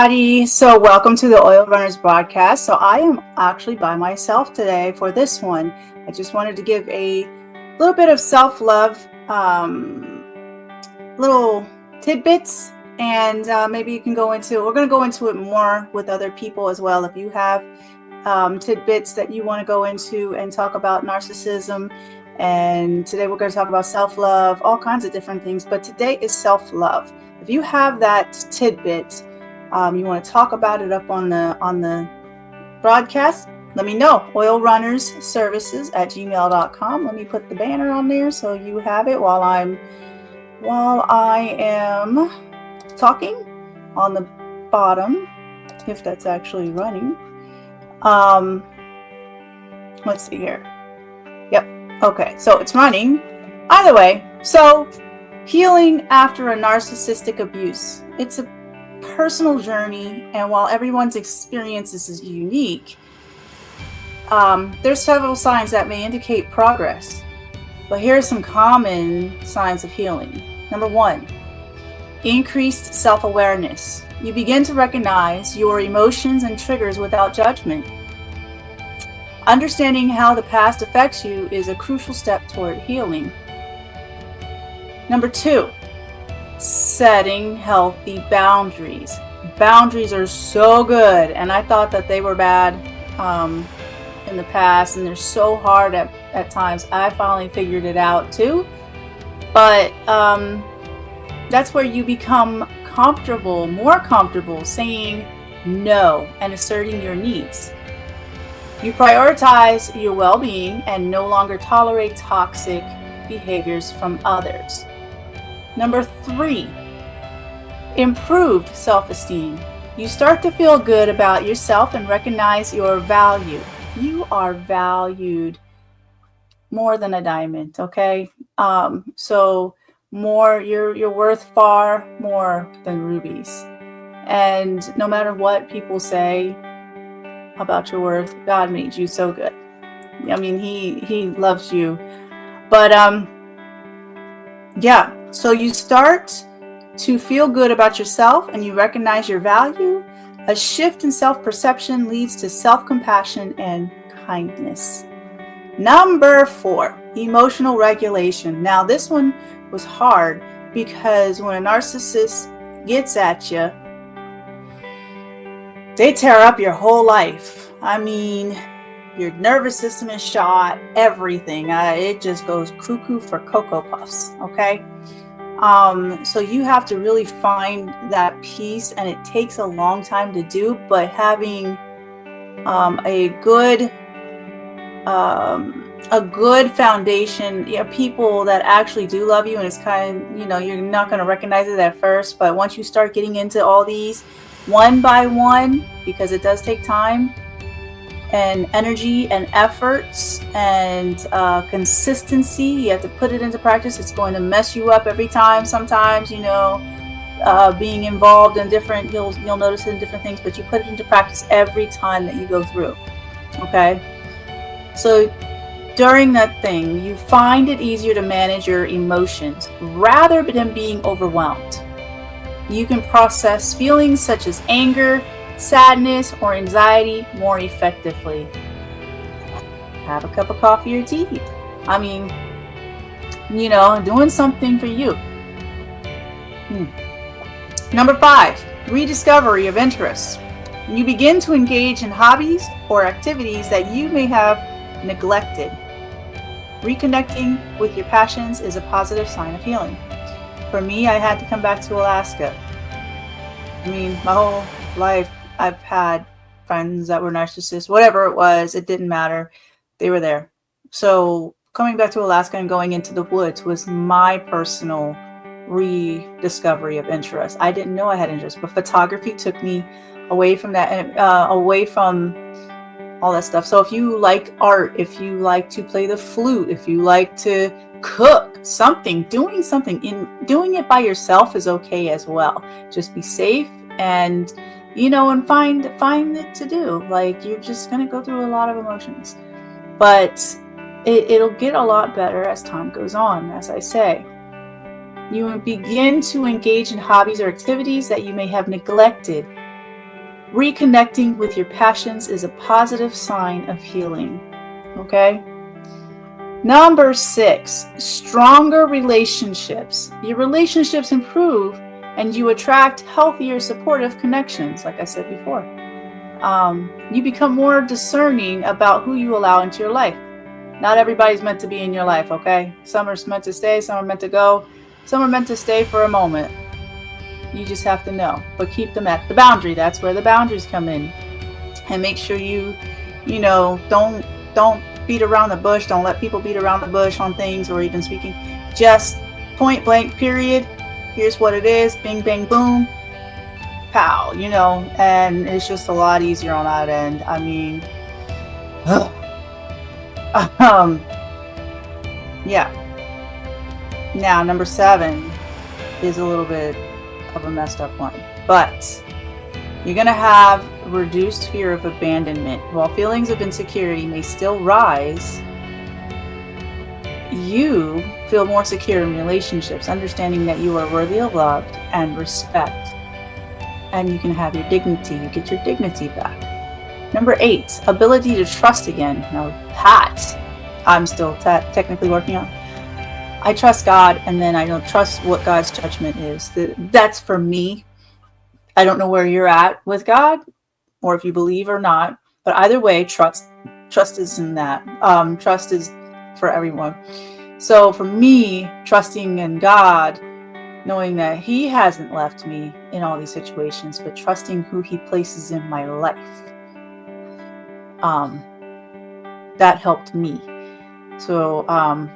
everybody. So welcome to the Oil Runners broadcast. So I am actually by myself today for this one. I just wanted to give a little bit of self-love, little tidbits, and maybe you can we're going to go into it more with other people as well. If you have tidbits that you want to go into and talk about narcissism, and today we're going to talk about self-love, all kinds of different things, but today is self-love. If you have that tidbit, you want to talk about it up on the broadcast, let me know. oilrunnersservices@gmail.com. Let me put the banner on there so you have it while I am talking on the bottom, if that's actually running. Let's see here. Yep. Okay, so it's running. Either way, so healing after a narcissistic abuse. It's a personal journey, and while everyone's experiences is unique, there's several signs that may indicate progress. But here are some common signs of healing. Number 1, increased self-awareness. You begin to recognize your emotions and triggers without judgment. Understanding how the past affects you is a crucial step toward healing. Number 2, setting healthy boundaries. Boundaries are so good, and I thought that they were bad in the past, and they're so hard at times. I finally figured it out too, but that's where you become more comfortable saying no and asserting your needs. You prioritize your well-being and no longer tolerate toxic behaviors from others. Number 3, improved self-esteem. You start to feel good about yourself and recognize your value. You are valued more than a diamond, okay? So you're worth far more than rubies. And no matter what people say about your worth, God made you so good. I mean, he loves you. But yeah, so you start to feel good about yourself and you recognize your value. A shift in self-perception leads to self-compassion and kindness. Number 4, emotional regulation. Now, this one was hard because when a narcissist gets at you, they tear up your whole life. I mean, your nervous system is shot, everything. It just goes cuckoo for Cocoa Puffs, okay? So you have to really find that peace, and it takes a long time to do, but having a good foundation, people that actually do love you, and it's kind of, you're not going to recognize it at first, but once you start getting into all these one by one, because it does take time and energy and efforts and consistency, you have to put it into practice. It's going to mess you up every time. Sometimes, being involved in different, you'll notice it in different things, but you put it into practice every time that you go through. Okay, so during that thing, you find it easier to manage your emotions rather than being overwhelmed. You can process feelings such as anger, sadness, or anxiety more effectively. Have a cup of coffee or tea. I mean, doing something for you. Number 5, rediscovery of interests. You begin to engage in hobbies or activities that you may have neglected. Reconnecting with your passions is a positive sign of healing. For me, I had to come back to Alaska. I mean, my whole life, I've had friends that were narcissists, whatever it was, it didn't matter. They were there. So coming back to Alaska and going into the woods was my personal rediscovery of interest. I didn't know I had interest, but photography took me away from that, away from all that stuff. So if you like art, if you like to play the flute, if you like to cook something, doing it by yourself is okay as well. Just be safe and and find it to do. Like, you're just gonna go through a lot of emotions, but it'll get a lot better as time goes on. As I say, you begin to engage in hobbies or activities that you may have neglected. Reconnecting with your passions is a positive sign of healing. Okay? Number 6, stronger relationships. Your relationships improve and you attract healthier, supportive connections, like I said before. You become more discerning about who you allow into your life. Not everybody's meant to be in your life, okay? Some are meant to stay, some are meant to go, some are meant to stay for a moment. You just have to know, but keep them at the boundary. That's where the boundaries come in. And make sure you don't beat around the bush. Don't let people beat around the bush on things or even speaking. Just point blank, period. Here's what it is. Bing, bang, boom. Pow, and it's just a lot easier on that end. I mean, yeah. Now, number 7 is a little bit of a messed up one, but you're going to have reduced fear of abandonment. While feelings of insecurity may still rise, you feel more secure in relationships, understanding that you are worthy of love and respect. And you can have your dignity. You get your dignity back. Number 8, ability to trust again. Now that I'm still technically working on. I trust God, and then I don't trust what God's judgment is. That's for me. I don't know where you're at with God, or if you believe or not. But either way, trust is in that. Trust is for everyone. So for me, trusting in God, knowing that He hasn't left me in all these situations, but trusting who He places in my life, that helped me. So,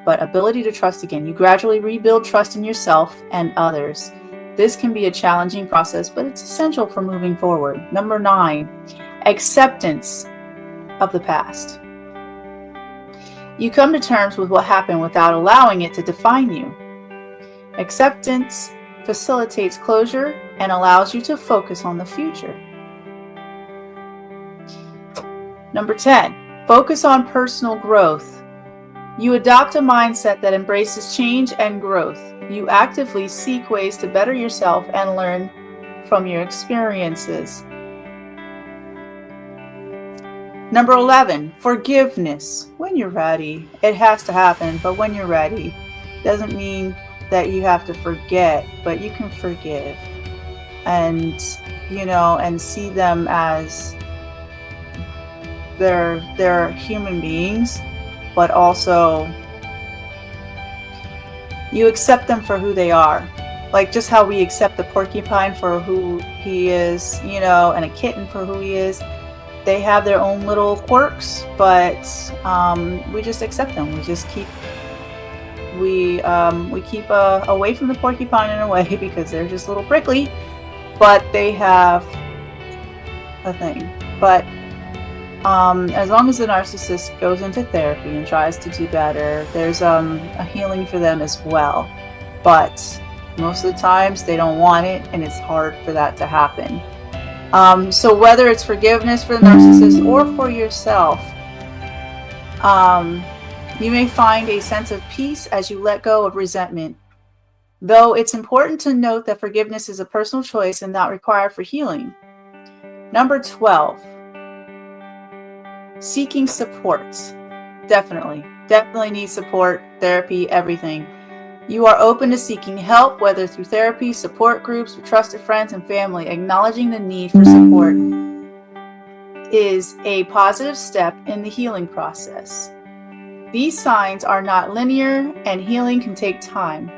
but ability to trust again. You gradually rebuild trust in yourself and others. This can be a challenging process, but it's essential for moving forward. Number 9, acceptance of the past. You come to terms with what happened without allowing it to define you. Acceptance facilitates closure and allows you to focus on the future. Number 10, focus on personal growth. You adopt a mindset that embraces change and growth. You actively seek ways to better yourself and learn from your experiences. Number 11, forgiveness. When you're ready. It has to happen, but when you're ready. Doesn't mean that you have to forget, but you can forgive. And, and see them as they're human beings, but also you accept them for who they are. Like just how we accept the porcupine for who he is, and a kitten for who he is. They have their own little quirks, but we just accept them. We just keep away from the porcupine in a way because they're just a little prickly, but they have a thing. But as long as the narcissist goes into therapy and tries to do better, there's a healing for them as well. But most of the times they don't want it, and it's hard for that to happen. So whether it's forgiveness for the narcissist or for yourself, you may find a sense of peace as you let go of resentment. Though it's important to note that forgiveness is a personal choice and not required for healing. Number 12. Seeking support. Definitely need support, therapy, everything. You are open to seeking help, whether through therapy, support groups, or trusted friends and family. Acknowledging the need for support is a positive step in the healing process. These signs are not linear, and healing can take time.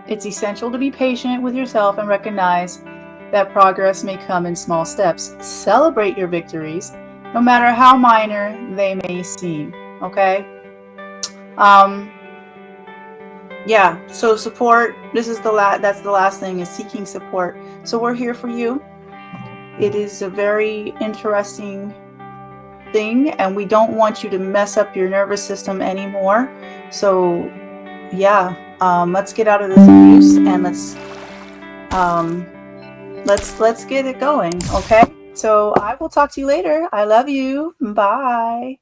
It's essential to be patient with yourself and recognize that progress may come in small steps. Celebrate your victories, no matter how minor they may seem, okay? So support, that's the last thing, is seeking support. So we're here for you. It is a very interesting thing, and we don't want you to mess up your nervous system anymore. So let's get out of this abuse, and let's get it going, okay? So I will talk to you later. I love you. Bye.